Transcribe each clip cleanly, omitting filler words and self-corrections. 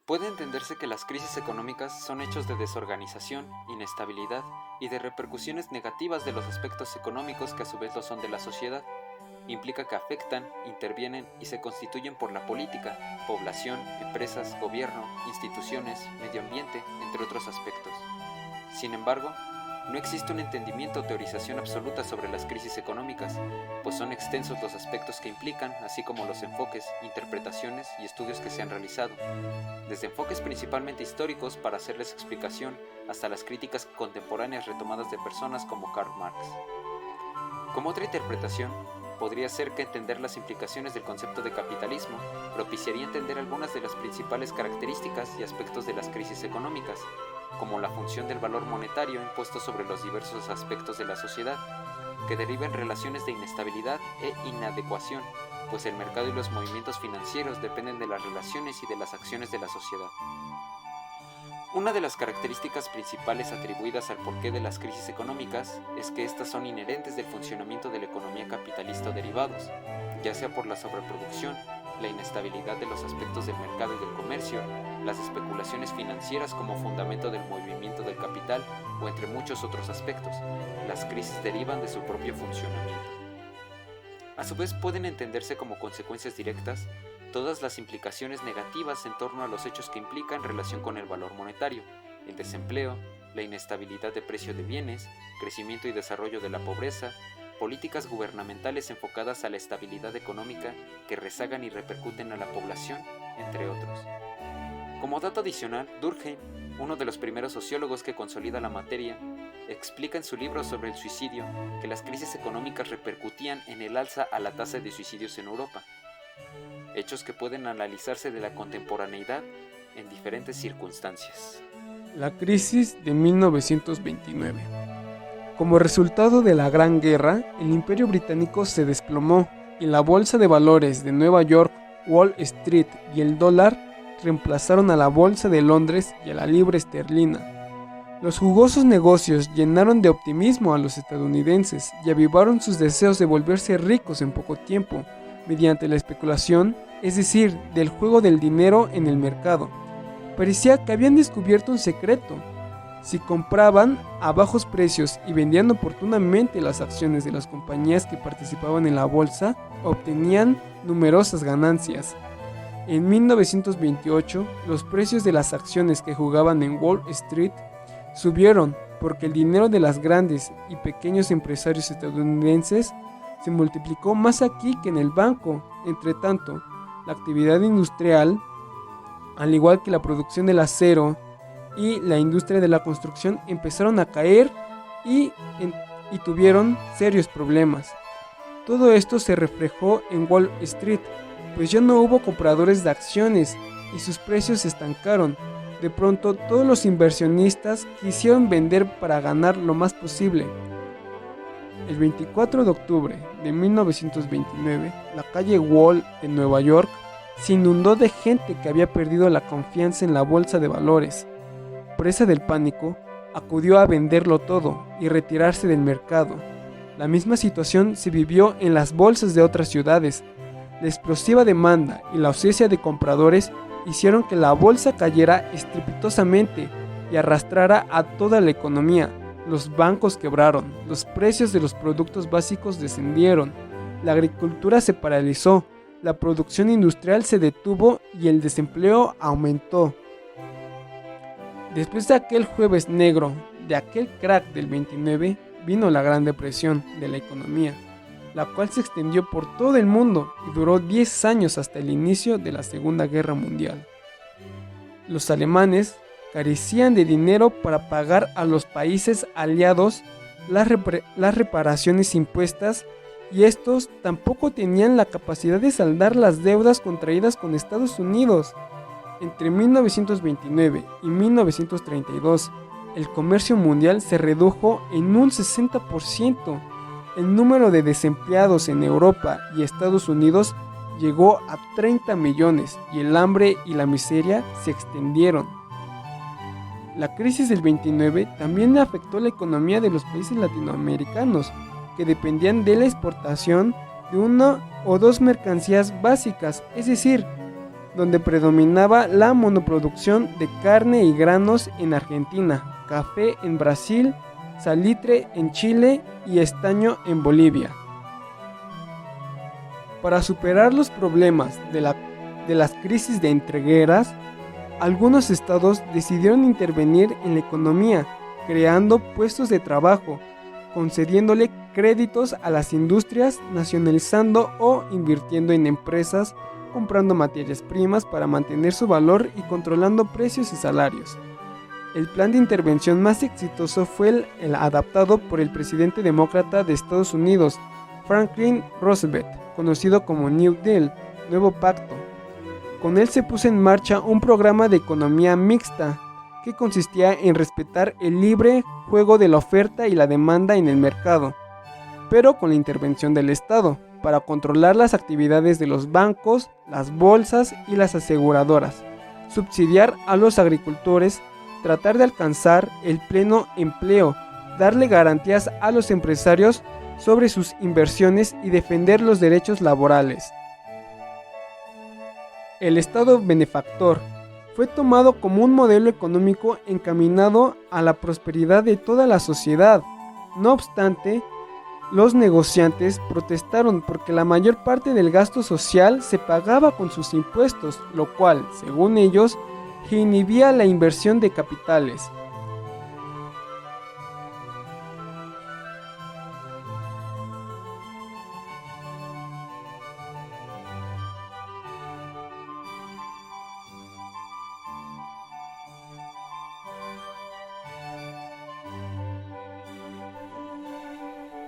Puede entenderse que las crisis económicas son hechos de desorganización, inestabilidad y de repercusiones negativas de los aspectos económicos que a su vez lo son de la sociedad. Implica que afectan, intervienen y se constituyen por la política, población, empresas, gobierno, instituciones, medio ambiente, entre otros aspectos. Sin embargo, no existe un entendimiento o teorización absoluta sobre las crisis económicas, pues son extensos los aspectos que implican, así como los enfoques, interpretaciones y estudios que se han realizado, desde enfoques principalmente históricos para hacerles explicación hasta las críticas contemporáneas retomadas de personas como Karl Marx. Como otra interpretación, podría ser que entender las implicaciones del concepto de capitalismo propiciaría entender algunas de las principales características y aspectos de las crisis económicas, como la función del valor monetario impuesto sobre los diversos aspectos de la sociedad, que deriva en relaciones de inestabilidad e inadecuación, pues el mercado y los movimientos financieros dependen de las relaciones y de las acciones de la sociedad. Una de las características principales atribuidas al porqué de las crisis económicas es que estas son inherentes del funcionamiento de la economía capitalista o derivados, ya sea por la sobreproducción, la inestabilidad de los aspectos del mercado y del comercio, las especulaciones financieras como fundamento del movimiento del capital o entre muchos otros aspectos. Las crisis derivan de su propio funcionamiento. A su vez pueden entenderse como consecuencias directas todas las implicaciones negativas en torno a los hechos que implican relación con el valor monetario, el desempleo, la inestabilidad de precio de bienes, crecimiento y desarrollo de la pobreza, políticas gubernamentales enfocadas a la estabilidad económica que rezagan y repercuten a la población, entre otros. Como dato adicional, Durkheim, uno de los primeros sociólogos que consolida la materia, explica en su libro sobre el suicidio que las crisis económicas repercutían en el alza a la tasa de suicidios en Europa, hechos que pueden analizarse de la contemporaneidad en diferentes circunstancias. La crisis de 1929. Como resultado de la Gran Guerra, el Imperio Británico se desplomó y la bolsa de valores de Nueva York, Wall Street y el dólar reemplazaron a la bolsa de Londres y a la libra esterlina. Los jugosos negocios llenaron de optimismo a los estadounidenses y avivaron sus deseos de volverse ricos en poco tiempo, mediante la especulación, es decir, del juego del dinero en el mercado. Parecía que habían descubierto un secreto. Si compraban a bajos precios y vendían oportunamente las acciones de las compañías que participaban en la bolsa, obtenían numerosas ganancias. En 1928, los precios de las acciones que jugaban en Wall Street subieron porque el dinero de los grandes y pequeños empresarios estadounidenses se multiplicó más aquí que en el banco. Entre tanto, la actividad industrial, al igual que la producción del acero y la industria de la construcción, empezaron a caer y tuvieron serios problemas. Todo esto se reflejó en Wall Street, pues ya no hubo compradores de acciones y sus precios se estancaron. De pronto, todos los inversionistas quisieron vender para ganar lo más posible. El 24 de octubre de 1929, la calle Wall de Nueva York se inundó de gente que había perdido la confianza en la bolsa de valores. Presa del pánico, acudió a venderlo todo y retirarse del mercado. La misma situación se vivió en las bolsas de otras ciudades. La explosiva demanda y la ausencia de compradores hicieron que la bolsa cayera estrepitosamente y arrastrara a toda la economía. Los bancos quebraron, los precios de los productos básicos descendieron, la agricultura se paralizó, la producción industrial se detuvo y el desempleo aumentó. Después de aquel jueves negro, de aquel crack del 29, vino la Gran Depresión de la economía, la cual se extendió por todo el mundo y duró 10 años hasta el inicio de la Segunda Guerra Mundial. Los alemanes carecían de dinero para pagar a los países aliados las reparaciones impuestas y estos tampoco tenían la capacidad de saldar las deudas contraídas con Estados Unidos. Entre 1929 y 1932, el comercio mundial se redujo en un 60%. El número de desempleados en Europa y Estados Unidos llegó a 30 millones y el hambre y la miseria se extendieron. La crisis del 29 también afectó la economía de los países latinoamericanos, que dependían de la exportación de una o dos mercancías básicas, es decir, donde predominaba la monoproducción de carne y granos en Argentina, café en Brasil, salitre en Chile y estaño en Bolivia. Para superar los problemas de las crisis de entreguerras, algunos estados decidieron intervenir en la economía, creando puestos de trabajo, concediéndole créditos a las industrias, nacionalizando o invirtiendo en empresas, comprando materias primas para mantener su valor y controlando precios y salarios. El plan de intervención más exitoso fue el adaptado por el presidente demócrata de Estados Unidos, Franklin Roosevelt, conocido como New Deal, Nuevo Pacto. Con él se puso en marcha un programa de economía mixta, que consistía en respetar el libre juego de la oferta y la demanda en el mercado, pero con la intervención del Estado, para controlar las actividades de los bancos, las bolsas y las aseguradoras, subsidiar a los agricultores, tratar de alcanzar el pleno empleo, darle garantías a los empresarios sobre sus inversiones y defender los derechos laborales. El Estado benefactor fue tomado como un modelo económico encaminado a la prosperidad de toda la sociedad. No obstante, los negociantes protestaron porque la mayor parte del gasto social se pagaba con sus impuestos, lo cual, según ellos, inhibía la inversión de capitales.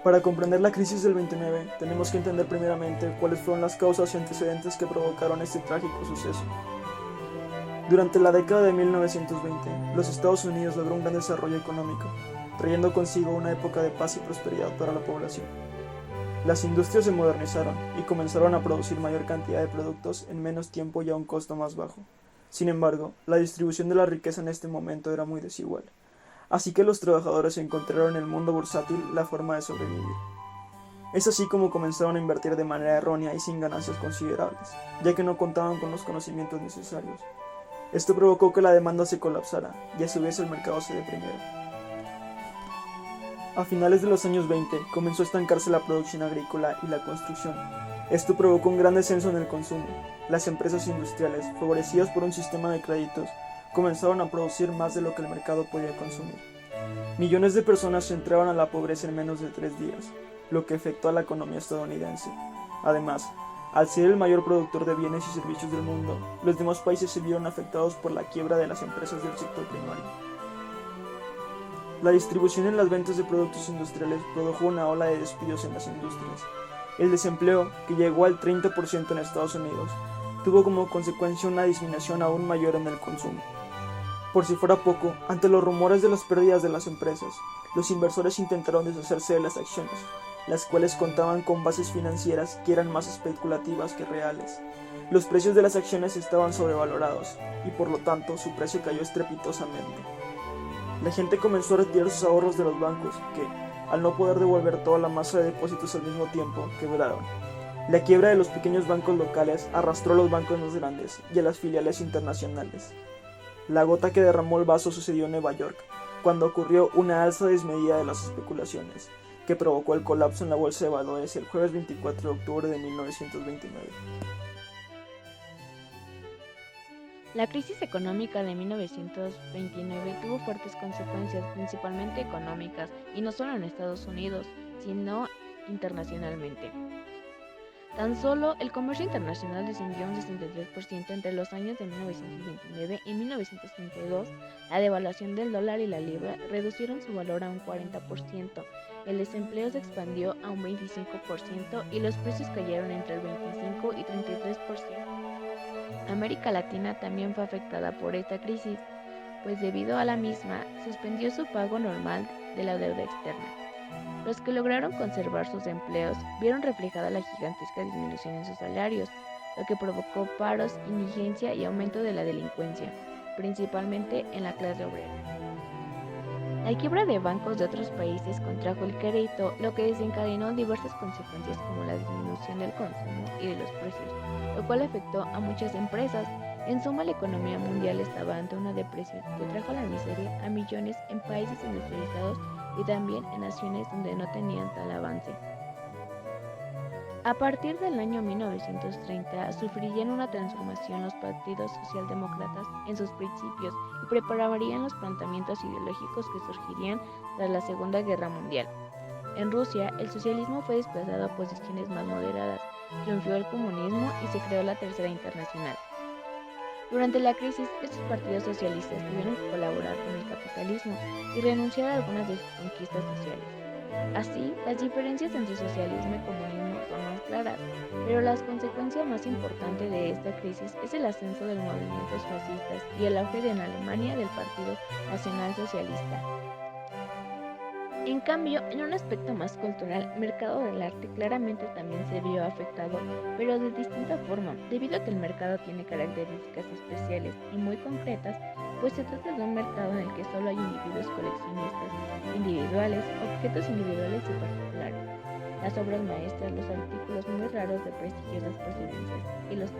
Para comprender la crisis del 29, tenemos que entender primeramente cuáles fueron las causas y antecedentes que provocaron este trágico suceso. Durante la década de 1920, los Estados Unidos logró un gran desarrollo económico, trayendo consigo una época de paz y prosperidad para la población. Las industrias se modernizaron y comenzaron a producir mayor cantidad de productos en menos tiempo y a un costo más bajo. Sin embargo, la distribución de la riqueza en este momento era muy desigual. Así que los trabajadores encontraron en el mundo bursátil la forma de sobrevivir. Es así como comenzaron a invertir de manera errónea y sin ganancias considerables, ya que no contaban con los conocimientos necesarios. Esto provocó que la demanda se colapsara y a su vez el mercado se deprimiera. A finales de los años 20 comenzó a estancarse la producción agrícola y la construcción. Esto provocó un gran descenso en el consumo. Las empresas industriales, favorecidas por un sistema de créditos, comenzaron a producir más de lo que el mercado podía consumir. Millones de personas entraban a la pobreza en menos de 3 días, lo que afectó a la economía estadounidense. Además, al ser el mayor productor de bienes y servicios del mundo, los demás países se vieron afectados por la quiebra de las empresas del sector primario. La distribución en las ventas de productos industriales produjo una ola de despidos en las industrias. El desempleo, que llegó al 30% en Estados Unidos, tuvo como consecuencia una disminución aún mayor en el consumo. Por si fuera poco, ante los rumores de las pérdidas de las empresas, los inversores intentaron deshacerse de las acciones, las cuales contaban con bases financieras que eran más especulativas que reales. Los precios de las acciones estaban sobrevalorados y por lo tanto su precio cayó estrepitosamente. La gente comenzó a retirar sus ahorros de los bancos que, al no poder devolver toda la masa de depósitos al mismo tiempo, quebraron. La quiebra de los pequeños bancos locales arrastró a los bancos más grandes y a las filiales internacionales. La gota que derramó el vaso sucedió en Nueva York, cuando ocurrió una alza desmedida de las especulaciones, que provocó el colapso en la bolsa de valores el jueves 24 de octubre de 1929. La crisis económica de 1929 tuvo fuertes consecuencias, principalmente económicas, y no solo en Estados Unidos, sino internacionalmente. Tan solo el comercio internacional descendió un 63% entre los años de 1929 y 1932. La devaluación del dólar y la libra reducieron su valor a un 40%, el desempleo se expandió a un 25% y los precios cayeron entre el 25 y 33%. América Latina también fue afectada por esta crisis, pues debido a la misma, suspendió su pago normal de la deuda externa. Los que lograron conservar sus empleos vieron reflejada la gigantesca disminución en sus salarios, lo que provocó paros, indigencia y aumento de la delincuencia, principalmente en la clase obrera. La quiebra de bancos de otros países contrajo el crédito, lo que desencadenó diversas consecuencias como la disminución del consumo y de los precios, lo cual afectó a muchas empresas. En suma, la economía mundial estaba ante una depresión que trajo la miseria a millones en países industrializados y también en naciones donde no tenían tal avance. A partir del año 1930 sufrirían una transformación los partidos socialdemócratas en sus principios y prepararían los planteamientos ideológicos que surgirían tras la Segunda Guerra Mundial. En Rusia, el socialismo fue desplazado a posiciones más moderadas, triunfó el comunismo y se creó la Tercera Internacional. Durante la crisis, estos partidos socialistas tuvieron que colaborar con el capitalismo y renunciar a algunas de sus conquistas sociales. Así, las diferencias entre socialismo y comunismo son más claras, pero la consecuencia más importante de esta crisis es el ascenso de los movimientos fascistas y el auge en Alemania del Partido Nacional Socialista. En cambio, en un aspecto más cultural, el mercado del arte claramente también se vio afectado, pero de distinta forma, debido a que el mercado tiene características especiales y muy concretas, pues se trata de un mercado en el que solo hay individuos coleccionistas individuales, objetos individuales y particulares, las obras maestras, los artículos muy raros de prestigiosas procedencias y los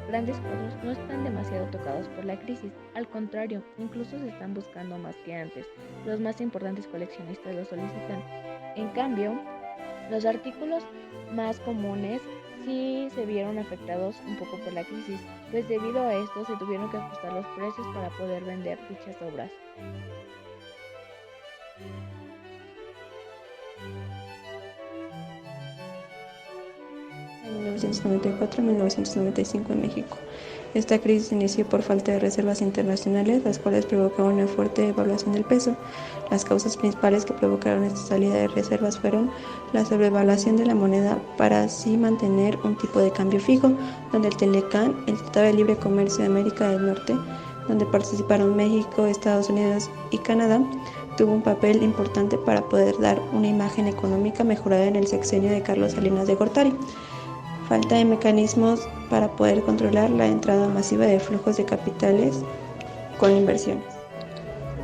grandes cuadros no están demasiado tocados por la crisis, al contrario, incluso se están buscando más que antes. Los más importantes coleccionistas lo solicitan. En cambio, los artículos más comunes sí se vieron afectados un poco por la crisis, pues debido a esto se tuvieron que ajustar los precios para poder vender dichas obras. En 1994 y 1995 en México. Esta crisis se inició por falta de reservas internacionales, las cuales provocaron una fuerte devaluación del peso. Las causas principales que provocaron esta salida de reservas fueron la sobrevaluación de la moneda para así mantener un tipo de cambio fijo, donde el Telecán, el Tratado de Libre Comercio de América del Norte, donde participaron México, Estados Unidos y Canadá, tuvo un papel importante para poder dar una imagen económica mejorada en el sexenio de Carlos Salinas de Gortari. Falta de mecanismos para poder controlar la entrada masiva de flujos de capitales con inversiones.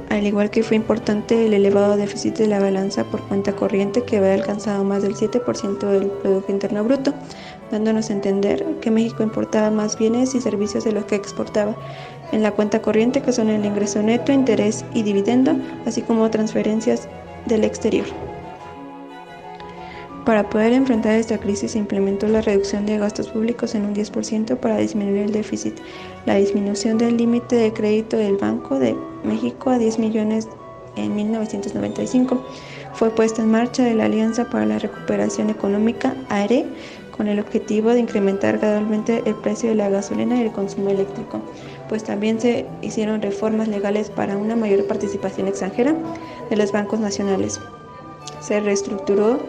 Al igual que fue importante el elevado déficit de la balanza por cuenta corriente que había alcanzado más del 7% del Producto Interno Bruto, dándonos a entender que México importaba más bienes y servicios de los que exportaba en la cuenta corriente, que son el ingreso neto, interés y dividendo, así como transferencias del exterior. Para poder enfrentar esta crisis se implementó la reducción de gastos públicos en un 10% para disminuir el déficit, la disminución del límite de crédito del Banco de México a 10 millones en 1995. Fue puesta en marcha de la Alianza para la Recuperación Económica, ARE, con el objetivo de incrementar gradualmente el precio de la gasolina y el consumo eléctrico, pues también se hicieron reformas legales para una mayor participación extranjera de los bancos nacionales. Se reestructuró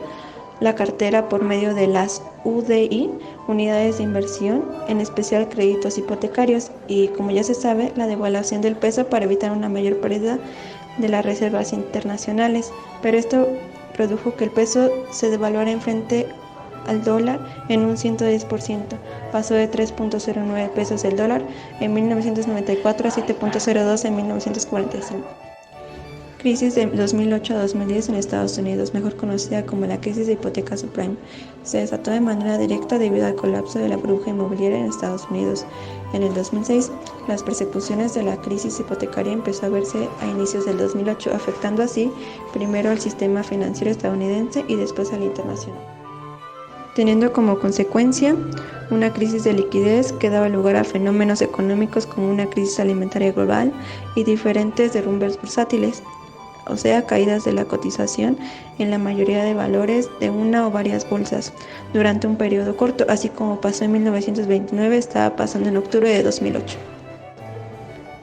la cartera por medio de las UDI, unidades de inversión, en especial créditos hipotecarios, y como ya se sabe, la devaluación del peso para evitar una mayor pérdida de las reservas internacionales, pero esto produjo que el peso se devaluara en frente al dólar en un 110%, pasó de 3.09 pesos el dólar en 1994 a 7.02 en 1945. Crisis de 2008 a 2010 en Estados Unidos, mejor conocida como la crisis de hipotecas subprime, se desató de manera directa debido al colapso de la burbuja inmobiliaria en Estados Unidos. En el 2006, las persecuciones de la crisis hipotecaria empezó a verse a inicios del 2008, afectando así primero al sistema financiero estadounidense y después al internacional, teniendo como consecuencia una crisis de liquidez que daba lugar a fenómenos económicos como una crisis alimentaria global y diferentes derrumbes bursátiles, o sea, caídas de la cotización en la mayoría de valores de una o varias bolsas durante un periodo corto, así como pasó en 1929, estaba pasando en octubre de 2008.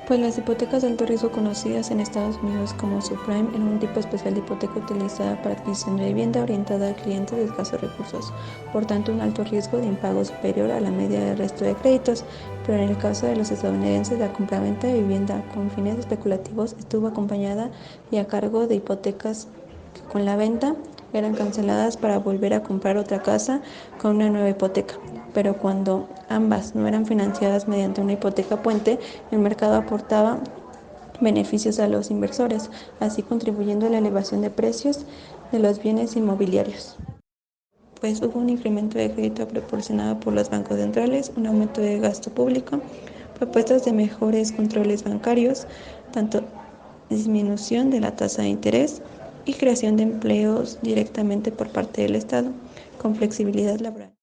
Pues las hipotecas de alto riesgo, conocidas en Estados Unidos como subprime, eran un tipo especial de hipoteca utilizada para adquisición de vivienda orientada a clientes de escasos recursos, por tanto un alto riesgo de impago superior a la media del resto de créditos, pero en el caso de los estadounidenses la compraventa de vivienda con fines especulativos estuvo acompañada y a cargo de hipotecas que con la venta eran canceladas para volver a comprar otra casa con una nueva hipoteca. Pero cuando ambas no eran financiadas mediante una hipoteca puente, el mercado aportaba beneficios a los inversores, así contribuyendo a la elevación de precios de los bienes inmobiliarios. Pues hubo un incremento de crédito proporcionado por los bancos centrales, un aumento de gasto público, propuestas de mejores controles bancarios, tanto disminución de la tasa de interés y creación de empleos directamente por parte del Estado, con flexibilidad laboral.